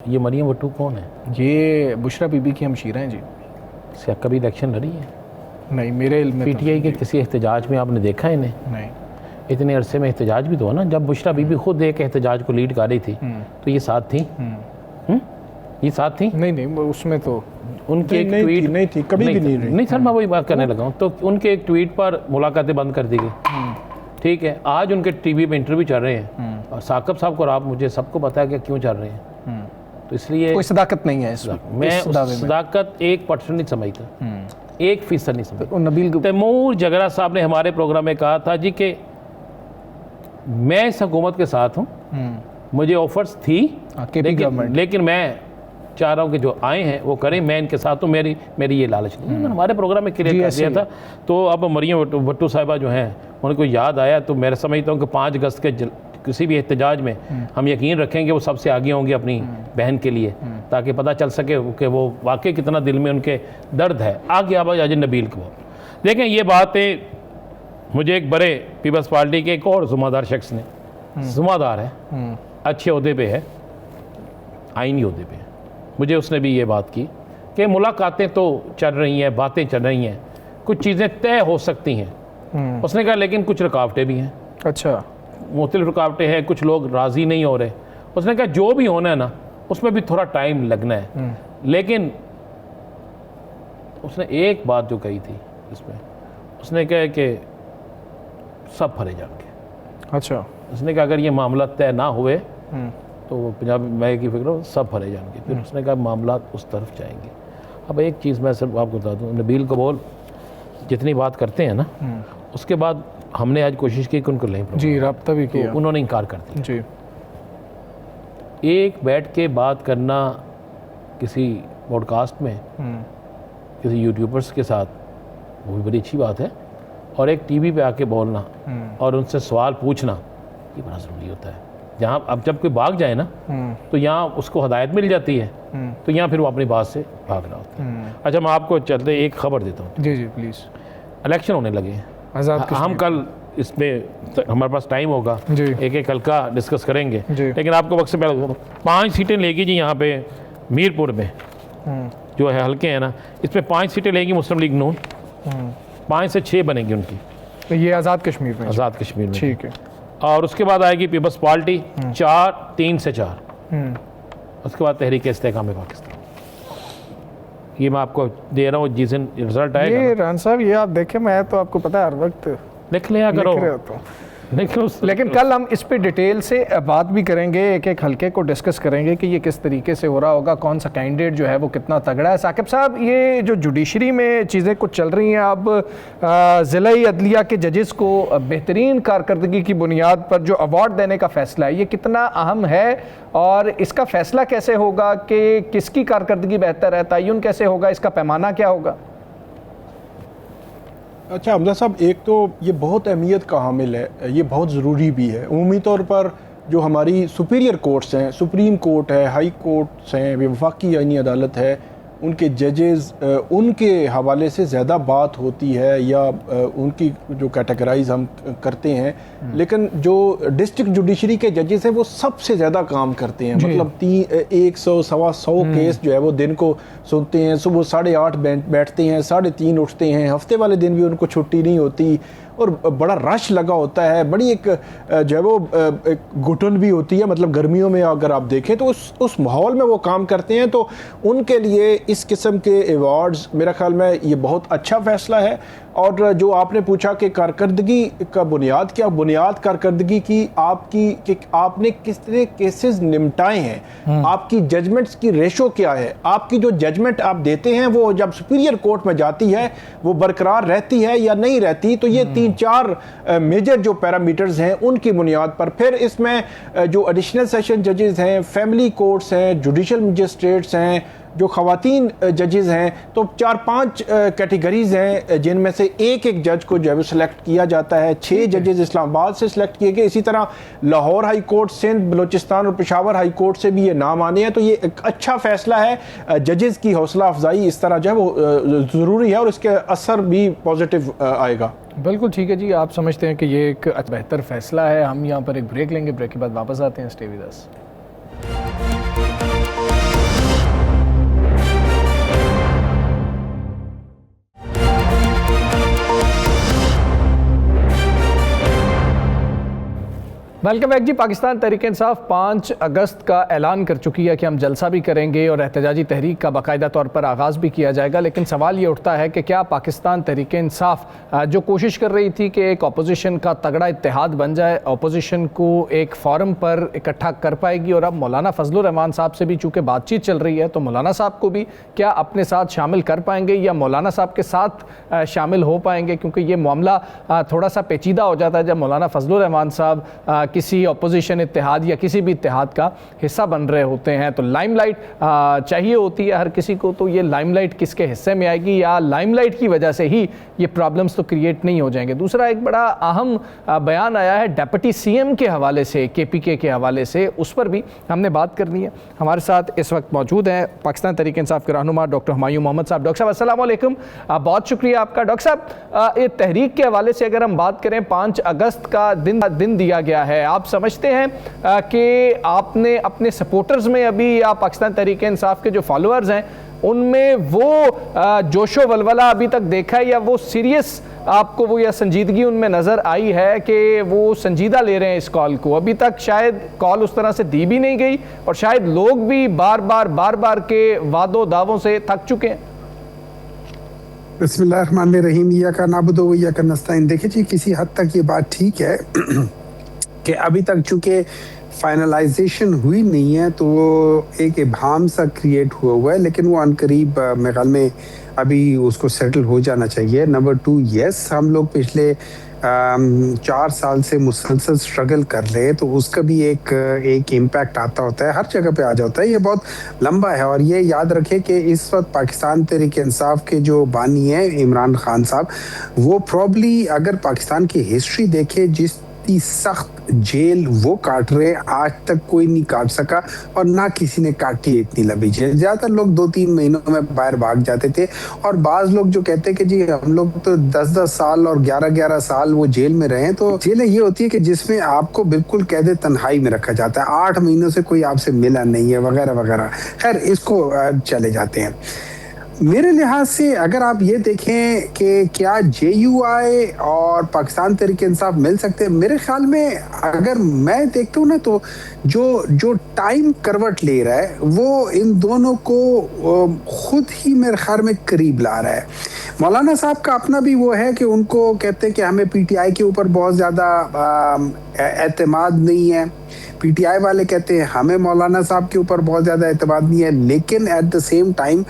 ये मरियम भट्टू कौन है? ये बुशरा बीबी की हमशीरा हैं जी। क्या कभी इलेक्शन लड़ी है? नहीं, मेरे इल्म में पीटीआई के किसी एहतजाज में आपने देखा है इन्हें? नहीं। इतने अरसे में एहतजाज भी तो है ना। जब बुशरा बीबी खुद एक एहतजाज को लीड कर रही थी तो ये साथ थी? ये साथ थी? नहीं, उसमें तो उनकी एक नहीं ट्वीट नहीं थी, कभी भी नहीं रही। नहीं सर, मैं वही बात करने लगा हूँ। तो उनके एक ट्वीट पर मुलाकातें बंद कर दी गई। ठीक है, आज उनके टीवी पे इंटरव्यू चल रहे हैं और साकिब साहब को, आप मुझे सबको पता है कि क्यों चल रहे हैं। तो इसलिए कोई सदाकत नहीं है इसमें। मैं उस सदाकत 1% नहीं समझता, 1% नहीं समझता। नबील तैमूर जगरा साहब ने हमारे प्रोग्राम में कहा था जी कि मैं इस हुकूमत के साथ हूँ, मुझे ऑफर्स थी, लेकिन मैं चाह रहा हूँ कि जो आए हैं वो करें, मैं इनके साथ हूँ, मेरी ये लालच नहीं। मैंने हमारे प्रोग्राम में क्लियर कर दिया था। तो अब मरियम भट्टू साहिबा जो हैं उनको याद आया, तो मैं समझता हूँ कि 5 अगस्त के किसी भी एहतजाज में हम यकीन रखेंगे वो सबसे आगे होंगे अपनी बहन के लिए, ताकि पता चल सके कि वो वाकई कितना दिल में उनके दर्द है। आगे आवाज़ आज नबील को देखें। ये बातें मुझे एक बड़े पीपल्स पार्टी के एक और ज़िम्मेदार शख्स ने, ज़िम्मेदार है, अच्छे ओहदे पे है, आईनी ओहदे पे है, मुझे उसने भी ये बात की कि मुलाकातें तो चल रही हैं, बातें चल रही हैं, कुछ चीज़ें तय हो सकती हैं। उसने कहा लेकिन कुछ रुकावटें भी हैं। अच्छा, मुख्तलिफ रुकावटें हैं, कुछ लोग राज़ी नहीं हो रहे। उसने कहा जो भी होना है ना उसमें भी थोड़ा टाइम लगना है। लेकिन उसने एक बात जो कही थी इसमें, उसने कहा कि सब फरे जाएंगे। अच्छा, उसने कहा अगर ये मामला तय ना हुए तो वो पंजाब में की फिक्र सब फरे जाएंगे। फिर उसने कहा मामला उस तरफ जाएंगे। अब एक चीज़ मैं सिर्फ आपको बता दूँ, नबील कबूल जितनी बात करते हैं ना, उसके बाद हमने आज कोशिश की कि उनको लें जी, रब्ता भी किया, तो उन्होंने इनकार कर दिया जी। एक बैठ के बात करना किसी पॉडकास्ट में किसी यूट्यूबर्स के साथ, वो भी बड़ी अच्छी बात है, और एक टीवी पे आके बोलना और उनसे सवाल पूछना, ये बड़ा ज़रूरी होता है। जहाँ अब जब कोई भाग जाए ना तो यहाँ उसको हदायत मिल जाती है, तो यहाँ फिर वो अपनी बात से भाग रहा होता है। अच्छा, मैं आपको चलते एक खबर देता हूँ। जी जी प्लीज़। इलेक्शन होने लगे हैं, हम कल इसमें हमारे पास टाइम होगा, एक एक हल्का डिस्कस करेंगे, लेकिन आपको वक्त से पहले 5 सीटें लेगी जी यहाँ पे मीरपुर में जो है हल्के हैं ना, इसमें 5 सीटें लेगी मुस्लिम लीग नून, 5 से 6 बनेगी उनकी। तो ये आज़ाद कश्मीर में? आज़ाद कश्मीर में, ठीक है। और उसके बाद आएगी पीपल्स पार्टी 3 से 4, उसके बाद तहरीक इस्तेकाम पाकिस्तान। ये मैं आपको दे रहा हूँ, जिस दिन रिजल्ट आएगा। ये रान साहब, ये आप देखें, मैं तो आपको पता है हर वक्त लिख लिया करो। लेकिन कल हम इस पे डिटेल से बात भी करेंगे, एक एक हल्के को डिस्कस करेंगे कि ये किस तरीके से हो रहा होगा, कौन सा कैंडिडेट जो है वो कितना तगड़ा है। साकिब साहब, ये जो जुडिशरी में चीज़ें कुछ चल रही हैं, अब ज़िला-ई अदलिया के जजेस को बेहतरीन कारकर्दगी की बुनियाद पर जो अवार्ड देने का फ़ैसला है, ये कितना अहम है और इसका फ़ैसला कैसे होगा कि किसकी कारकर्दगी बेहतर है, तयन कैसे होगा, इसका पैमाना क्या होगा? अच्छा हमजा साहब, एक तो ये बहुत अहमियत का हामिल है, ये बहुत ज़रूरी भी है। उमूमी तौर पर जो हमारी सुपीरियर कोर्ट्स हैं, सुप्रीम कोर्ट है, हाई कोर्ट्स हैं, वफाकी आईनी अदालत है, उनके जजेस, उनके हवाले से ज़्यादा बात होती है या उनकी जो कैटेगराइज हम करते हैं, लेकिन जो डिस्ट्रिक्ट जुडिशरी के जजेस हैं वो सबसे ज़्यादा काम करते हैं। मतलब 100 सवा 100 केस जो है वो दिन को सुनते हैं, सुबह 8:30 बैठते हैं, 3:30 उठते हैं, हफ्ते वाले दिन भी उनको छुट्टी नहीं होती और बड़ा रश लगा होता है। बड़ी एक जो है वो एक घुटन भी होती है, मतलब गर्मियों में अगर आप देखें तो उस माहौल में वो काम करते हैं। तो उनके लिए इस किस्म के अवार्ड्स, मेरा ख्याल में ये बहुत अच्छा फ़ैसला है। और जो आपने पूछा कि कारकर्दगी का बुनियाद क्या, बुनियाद कारकर्दगी की आपकी कि आपने किस तरह केसेस निपटाए हैं, आपकी जजमेंट्स की रेशो क्या है, आपकी जो जजमेंट आप देते हैं वो जब सुपीरियर कोर्ट में जाती है वो बरकरार रहती है या नहीं रहती। तो ये 3-4 मेजर जो पैरामीटर्स हैं उनकी बुनियाद पर फिर इसमें जो एडिशनल सेशन जजेस हैं, फैमिली कोर्ट्स हैं, जुडिशल मजिस्ट्रेट्स हैं, जो ख़वातीन जजेस हैं, तो 4-5 कैटेगरीज हैं जिनमें से एक जज को जो है सिलेक्ट किया जाता है। 6 जजेस इस्लामाबाद से सिलेक्ट किए गए। इसी तरह लाहौर हाई कोर्ट, सिंध, बलूचिस्तान और पेशावर हाई कोर्ट से भी ये नाम आने हैं। तो ये एक अच्छा फ़ैसला है। जजेस की हौसला अफजाई इस तरह जो है वो ज़रूरी है और इसके असर भी पॉजिटिव आएगा। बिल्कुल ठीक है जी, आप समझते हैं कि ये एक बेहतर फ़ैसला है। हम यहाँ पर एक ब्रेक लेंगे, ब्रेक के बाद वापस आते हैं। Stay with us. Welcome back ji. Pakistan Tehreek Insaf 5 अगस्त का ऐलान कर चुकी है कि हम जलसा भी करेंगे और एहतजाजी तहरीक का बाकायदा तौर पर आगाज़ भी किया जाएगा, लेकिन सवाल ये उठता है कि क्या पाकिस्तान तहरीक इंसाफ जो कोशिश कर रही थी कि एक अपोजिशन का तगड़ा इत्तेहाद बन जाए, अपोजिशन को एक फोरम पर इकट्ठा कर पाएगी? और अब मौलाना फजलुर रहमान साहब से भी चूँकि बातचीत चल रही है, तो मौलाना साहब को भी क्या अपने साथ शामिल कर पाएंगे या मौलाना साहब के साथ शामिल हो पाएंगे? क्योंकि ये मामला थोड़ा सा पेचीदा हो जाता है जब मौलाना फजलुर रहमान साहब किसी अपोजिशन इत्तेहाद या किसी भी इत्तेहाद का हिस्सा बन रहे होते हैं। तो लाइमलाइट चाहिए होती है हर किसी को, तो ये लाइमलाइट किसके हिस्से में आएगी या लाइमलाइट की वजह से ही ये प्रॉब्लम्स तो क्रिएट नहीं हो जाएंगे? दूसरा एक बड़ा अहम बयान आया है डिप्टी सीएम के हवाले से, केपीके के हवाले से, उस पर भी हमने बात करनी है। हमारे साथ इस वक्त मौजूद हैं पाकिस्तान तहरीक इंसाफ के रहनुमा डॉक्टर हुमायूं मोहम्मद साहब। डॉक्टर साहब अस्सलाम वालेकुम, बहुत शुक्रिया आपका। डॉक्टर साहब, ये तहरीक के हवाले से अगर हम बात करें, 5 अगस्त का दिन दिया गया है, आप समझते हैं कि आपने अपने सपोर्टर्स में अभी या पाकिस्तान तहरीक इंसाफ के जो फॉलोअर्स हैं उनमें वो जोशो वलवला अभी तक देखा है, या वो सीरियस आपको वो या संजीदगी उनमें नज़र आई है कि वो संजीदा ले रहे हैं इस कॉल को? अभी तक शायद कॉल उस तरह से दी भी नहीं गई और शायद लोग भी बार बार के वादों दावों से थक चुके हैं। बिस्मिल्लाहिर्रहमानिर्रहीम, इय्याका नअबुदु व इय्याका नस्तईन। देखिए जी, किसी हद तक ये बात ठीक है कि अभी तक चूँकि फाइनलाइजेशन हुई नहीं है तो वो एक इब्हाम सा क्रिएट हुआ है, लेकिन वो अनकरीब मेरे ख्याल में अभी उसको सेटल हो जाना चाहिए। नंबर 2, यस, हम लोग पिछले 4 साल से मुसलसल स्ट्रगल कर रहे हैं, तो उसका भी एक इम्पैक्ट आता होता है, हर जगह पे आ जाता है। ये बहुत लंबा है और ये याद रखें कि इस वक्त पाकिस्तान तहरीक इंसाफ के जो बानी हैं इमरान खान साहब, वो प्रॉब्ली अगर पाकिस्तान की हिस्ट्री देखें, जिस सख्त जेल वो काट रहे, आज तक कोई नहीं काट सका और ना किसी ने काटी इतनी लंबी जेल। ज्यादातर लोग 2-3 महीनों में बाहर भाग जाते थे और बाज लोग जो कहते हैं कि जी हम लोग तो 10-10 साल और 11-11 साल वो जेल में रहे। तो जेलें ये होती है कि जिसमें आपको बिल्कुल कैद तन्हाई में रखा जाता है, 8 महीनों से कोई आपसे मिला नहीं है वगैरह वगैरह। खैर, इसको चले जाते हैं। मेरे लिहाज से अगर आप ये देखें कि क्या JUI और पाकिस्तान तहरीक इंसाफ मिल सकते हैं, मेरे ख्याल में अगर मैं देखता हूँ ना, तो जो टाइम करवट ले रहा है वो इन दोनों को खुद ही मेरे ख्याल में करीब ला रहा है। मौलाना साहब का अपना भी वो है कि उनको कहते हैं कि हमें PTI के ऊपर बहुत ज़्यादा एतमाद नहीं है, PTI वाले कहते हैं हमें मौलाना साहब के ऊपर बहुत ज़्यादा एतमाद नहीं है, लेकिन एट द सेम टाइम